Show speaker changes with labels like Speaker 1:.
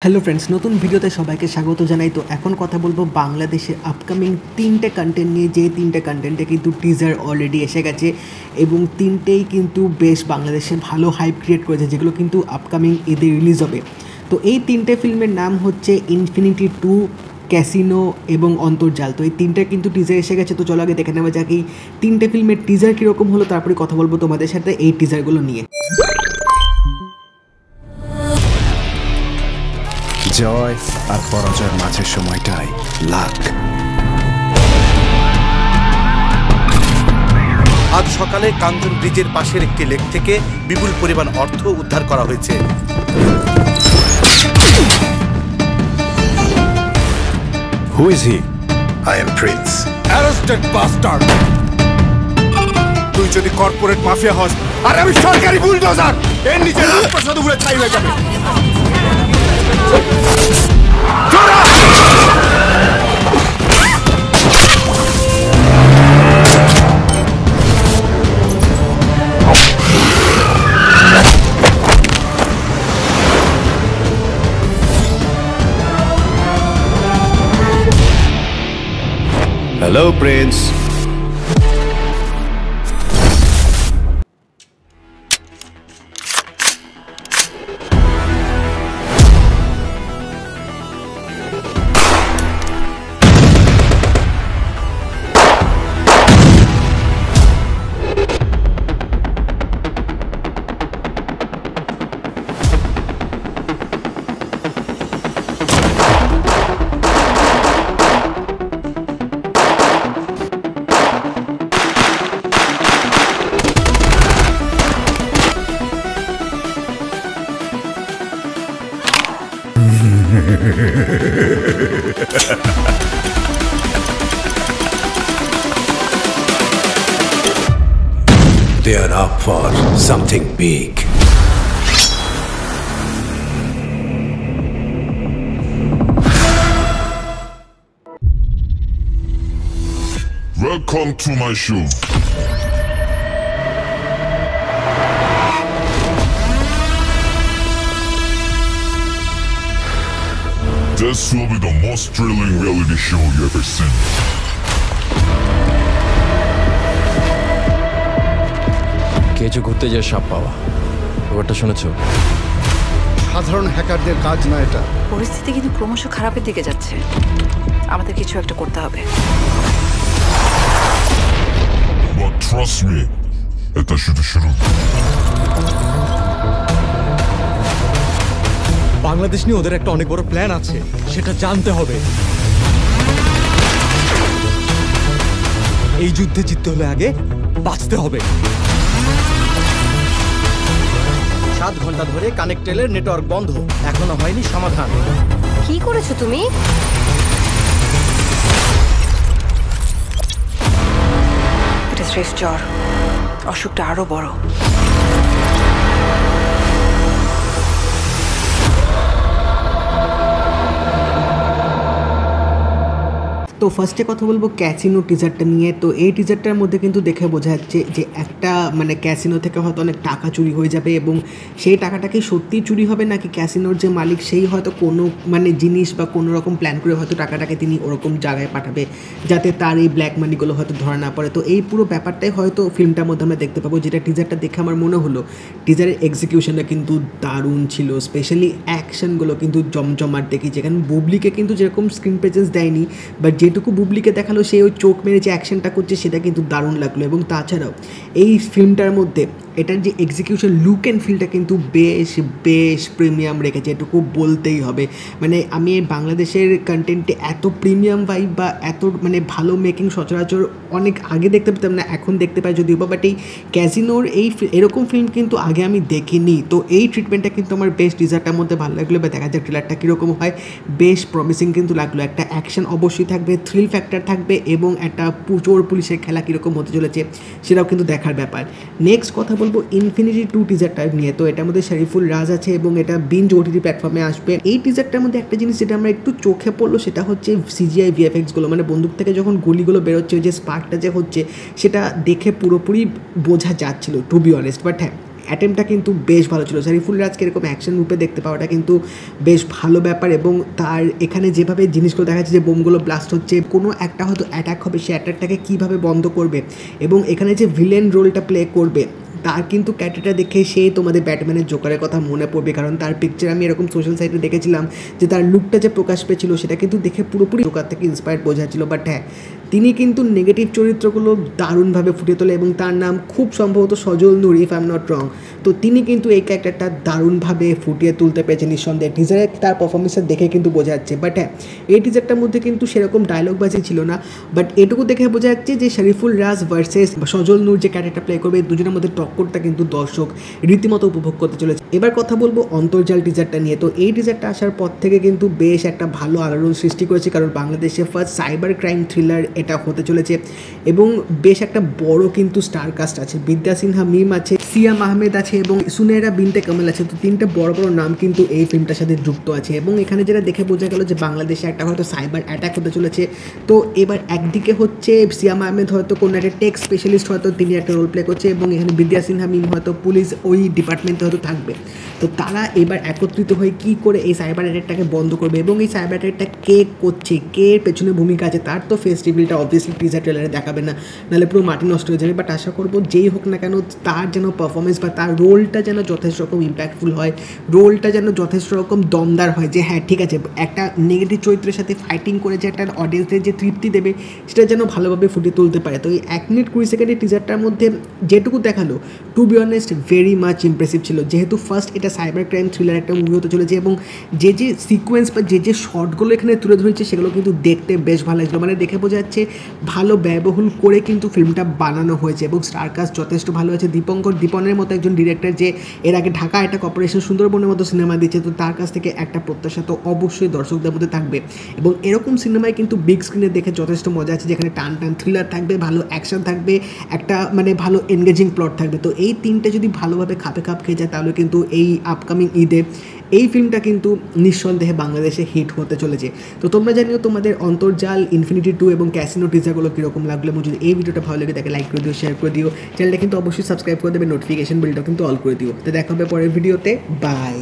Speaker 1: Hello friends, নতুন ভিডিওতে সবাইকে স্বাগত জানাই। তো এখন কথা বলবো বাংলাদেশে আপকামিং তিনটে কন্টেন্ট নিয়ে, যে তিনটে কন্টেন্টে কিন্তু টিজার অলরেডি এসে গেছে এবং তিনটেই কিন্তু বেশ বাংলাদেশে ভালো হাইপ ক্রিয়েট করেছে, যেগুলো কিন্তু আপকামিং ঈদে রিলিজ হবে। তো এই তিনটে ফিল্মের নাম হচ্ছে ইনফিনিটি 2, ক্যাসিনো এবং অন্তর্জাল। তো এই তিনটে কিন্তু টিজার এসে গেছে। তো চলো আগে দেখে নেওয়া যাক এই তিনটে ফিল্মের টিজার কীরকম হলো, তারপরে কথা বলবো তোমাদের সাথে এই টিজারগুলো নিয়ে।
Speaker 2: জয় আর পরাজয়ের মাঝের সময়টাই লাক।
Speaker 3: আজ সকালে কাঞ্চন ব্রিজের পাশের একটি লেক থেকে বিপুল পরিমাণ অর্থ উদ্ধার করা হয়েছে।
Speaker 2: Who is he? I am Prince.
Speaker 3: Arrested bastard! তুই যদি কর্পোরেট মাফিয়া হস আর আমি সরকারি বুলডোজার, এর নিচে রাজপ্রাসাদ উপরে ছাই হয়ে যাবে।
Speaker 2: Hello, Prince. They are up for something big.
Speaker 4: Welcome to my show. This will be the most thrilling reality show you ever seen.
Speaker 5: কেঁচো ঘুরতে যায় সাপ পাওয়া, ব্যাপারটা শুনেছো?
Speaker 3: সাধারণ হ্যাকারদের কাজ না এটা।
Speaker 6: পরিস্থিতি কিন্তু ক্রমশ খারাপের দিকে যাচ্ছে, আমাদের কিছু একটা করতে হবে।
Speaker 4: But trust me, এটা শুধু শুরু।
Speaker 7: বাংলাদেশ নিয়ে ওদের একটা অনেক বড় প্ল্যান আছে, সেটা জানতে হবে। এই যুদ্ধে জিততে হলে আগে বাঁচতে হবে।
Speaker 3: 7 ঘন্টা ধরে কানেক্টেলের নেটওয়ার্ক বন্ধ, এখনো হয়নি সমাধান।
Speaker 6: কি করেছো তুমি? এটা স্ট্রেস জ্বর, অসুখটা আরো বড়।
Speaker 1: তো ফার্স্টে কথা বলবো ক্যাসিনো টিজারটা নিয়ে। তো এই টিজারটার মধ্যে কিন্তু দেখে বোঝা যাচ্ছে যে একটা ক্যাসিনো থেকে হয়তো অনেক টাকা চুরি হয়ে যাবে এবং সেই টাকাটা কি সত্যিই চুরি হবে নাকি ক্যাসিনোর যে মালিক সেই হয়তো কোনো জিনিস বা কোনো রকম প্ল্যান করে হয়তো টাকাটাকে তিনি ওরকম জায়গায় পাঠাবে যাতে তার এই ব্ল্যাক মানিগুলো হয়তো ধরা না পড়ে। তো এই পুরো ব্যাপারটাই হয়তো ফিল্মটার মধ্যে আমরা দেখতে পাবো, যেটা টিজারটা দেখে আমার মনে হলো টিজারের এক্সিকিউশনটা কিন্তু দারুণ ছিল। স্পেশালি অ্যাকশনগুলো কিন্তু জমজমাট দেখি, যেখানে বুবলিকে কিন্তু যেরকম স্ক্রিন প্রেজেন্স দেয়নি, বাট যেটুকু বুবলিকে দেখালো সে ওই চোখ মেরে যে অ্যাকশনটা করছে সেটা কিন্তু দারুণ লাগলো। এবং তাছাড়াও এই ফিল্মটার মধ্যে এটার যে এক্সিকিউশন, লুক অ্যান্ড ফিলটা কিন্তু বেশ প্রিমিয়াম রেখেছে, এটুকু বলতেই হবে। আমি বাংলাদেশের কন্টেন্টে এত প্রিমিয়াম ভাইব বা এত ভালো মেকিং সচরাচর অনেক আগে দেখতে পেতাম না, এখন দেখতে পাই যদিও বা, বাট এই ক্যাসিনোর এরকম ফিল্ম কিন্তু আগে আমি দেখিনি। তো এই ট্রিটমেন্টটা কিন্তু আমার বেশ টিজারটার মধ্যে ভালো লাগলো। বা দেখা যাক ট্রেলারটা কীরকম হয়, বেশ প্রমিসিং কিন্তু লাগলো। একটা অ্যাকশন অবশ্যই থাকবে, থ্রিল ফ্যাক্টর থাকবে এবং একটা চোর পুলিশের খেলা কীরকম হতে চলেছে সেটাও কিন্তু দেখার ব্যাপার। নেক্সট কথা বলবো ইনফিনিটি 2 টিজারটা নিয়ে। তো এটার মধ্যে শরীফুল রাজ আছে এবং এটা বিঞ্জ ওটিটি প্ল্যাটফর্মে আসবে। এই টিজারটার মধ্যে একটা জিনিস যেটা আমরা একটু চোখে পড়লো সেটা হচ্ছে সিজিআই ভিএফএক্সগুলো, বন্দুক থেকে যখন গুলিগুলো বেরোচ্ছে, ওই যে স্পার্কটা যে হচ্ছে সেটা দেখে পুরোপুরি বোঝা যাচ্ছিল টু বি অনেস্ট। বাট হ্যাঁ, অ্যাটেম্পটা কিন্তু বেশ ভালো ছিল। সারিফুল রাজকে এরকম অ্যাকশন রূপে দেখতে পাওয়াটা কিন্তু বেশ ভালো ব্যাপার, এবং তার এখানে যেভাবে জিনিসগুলো দেখা যাচ্ছে যে বোমগুলো ব্লাস্ট হচ্ছে, কোনো একটা হয়তো অ্যাটাক হবে, সেই অ্যাটাকটাকে কীভাবে বন্ধ করবে, এবং এখানে যে ভিলেন রোলটা প্লে করবে তার কিন্তু ক্যারেক্টারটা দেখে সেই তোমাদের ব্যাটম্যানের জোকারের কথা মনে পড়বে, কারণ তার পিকচার আমি এরকম সোশ্যাল সাইটে দেখেছিলাম যে তার লুকটা যে প্রকাশ পেয়েছিল সেটা কিন্তু দেখে পুরোপুরি জোকার থেকে ইন্সপায়ার্ড বোঝাচ্ছিল। বাট হ্যাঁ, তিনি কিন্তু নেগেটিভ চরিত্রগুলো দারুণভাবে ফুটিয়ে তোলে, এবং তার নাম খুব সম্ভবত Sajal Noor, if I am not wrong. তো তিনি কিন্তু এই ক্যারেক্টারটা দারুণভাবে ফুটিয়ে তুলতে পেরেছেন নিঃসন্দেহে। টিজারে তার পারফরমেন্সটা দেখে কিন্তু বোঝা যাচ্ছে। বাট হ্যাঁ, এই টিজারটার মধ্যে কিন্তু সেরকম ডায়লগবাজি ছিল না, বাট এটুকু দেখে বোঝা যাচ্ছে যে শরীফুল রাজ ভার্সেস সজল নূর যে ক্যারেক্টার প্লে করবে, দুজনের মধ্যে টক্করটা কিন্তু দর্শক রীতিমতো উপভোগ করতে চলেছে। এবার কথা বলবো অন্তর্জাল টিজারটা নিয়ে। তো এই টিজারটা আসার পর থেকে কিন্তু বেশ একটা ভালো আলোড়ন সৃষ্টি করেছে, কারণ বাংলাদেশে ফার্স্ট সাইবার ক্রাইম থ্রিলার এটা হতে চলেছে, এবং বেশ একটা বড় কিন্তু স্টার কাস্ট আছে। বিদ্যা সিনহা মিম আছে, সিয়াম আহমেদ আছে, এবং সুনেরা বিনতে কামাল আছে। তো তিনটা বড় বড় নাম কিন্তু এই ফিল্মটার সাথে যুক্ত আছে, এবং এখানে যেটা দেখে বোঝা গেল যে বাংলাদেশে একটা হয়তো সাইবার অ্যাটাক হতে চলেছে। তো এবার একদিকে হচ্ছে সিয়াম আহমেদ হয়তো কোনো একটা টেক স্পেশালিস্ট, হয়তো তিনি একটা রোল প্লে করছে, এবং এখানে বিদ্যা সিনহা মিম হয়তো পুলিশ ওই ডিপার্টমেন্টে হয়তো থাকবে। তো তারা এবার একত্রিত হয়ে কী করে এই সাইবার অ্যাটাকটাকে বন্ধ করবে, এবং এই সাইবার অ্যাটাকটা কে করছে, কে পেছনে ভূমিকা আছে, তার তো ফেস রিভিলটা অবভিয়াসলি টিজার ট্রেলারে দেখাবে না, নাহলে পুরো মাটি নষ্ট হয়ে যাবে। বাট আশা করবো যেই হোক না কেন তার যেন পারফরমেন্স বা তার রোলটা যেন যথেষ্ট রকম ইম্প্যাক্টফুল হয়, রোলটা যেন যথেষ্ট রকম দমদার হয়, যে হ্যাঁ ঠিক আছে একটা নেগেটিভ চরিত্রের সাথে ফাইটিং করে যে একটা অডিয়েন্সদের যে তৃপ্তি দেবে সেটা যেন ভালোভাবে ফুটিয়ে তুলতে পারে। তো এই 1 মিনিট 20 সেকেন্ডের টিজারটার মধ্যে যেটুকু দেখালো, to be honest very much impressive ছিল, যেহেতু ফার্স্ট এটা সাইবার ক্রাইম থ্রিলার একটা মুভি হতে চলেছে, এবং যে যে সিকোয়েন্স বা যে যে শর্টগুলো এখানে তুলে ধরেছে সেগুলো কিন্তু দেখতে বেশ ভালো লাগছিলো। মানে দেখে বোঝা যাচ্ছে ভালো ব্যয়বহুল করে কিন্তু ফিল্মটা বানানো হয়েছে, এবং স্টার কাস্ট যথেষ্ট ভালো আছে। দীপনের মতো একজন ডিরেক্টর, যে এর আগে ঢাকা একটা কর্পোরেশন সুন্দরবনের মতো সিনেমা দিচ্ছে, তো তার কাছ থেকে একটা প্রত্যাশা তো অবশ্যই দর্শকদের মধ্যে থাকবে, এবং এরকম সিনেমায় কিন্তু বিগ স্ক্রিনে দেখে যথেষ্ট মজা আছে, যেখানে টান টান থ্রিলার থাকবে, ভালো অ্যাকশন থাকবে, একটা মানে ভালো এনগেজিং প্লট থাকবে। তো এই তিনটে যদি ভালোভাবে খাপে খাপ খেয়ে যায় তাহলে কিন্তু এই আপকামিং ঈদে এই ফিল্মটা কিন্তু নিঃসন্দেহে বাংলাদেশে হিট হতে চলেছে। তো তোমরা জানিও তোমাদের অন্তর্জাল, ইনফিনিটি 2 এবং ক্যাসিনো টিজারগুলো কীরকম লাগলো, এবং যদি এই ভিডিওটা ভালো লাগে তাকে লাইক করে দিও, শেয়ার করে দিও, চ্যানেলটা কিন্তু অবশ্যই সাবস্ক্রাইব করে দেবে, নোটিফিকেশন বেলটাও কিন্তু অল করে দিও। তো দেখা হবে পরের ভিডিওতে, বাই।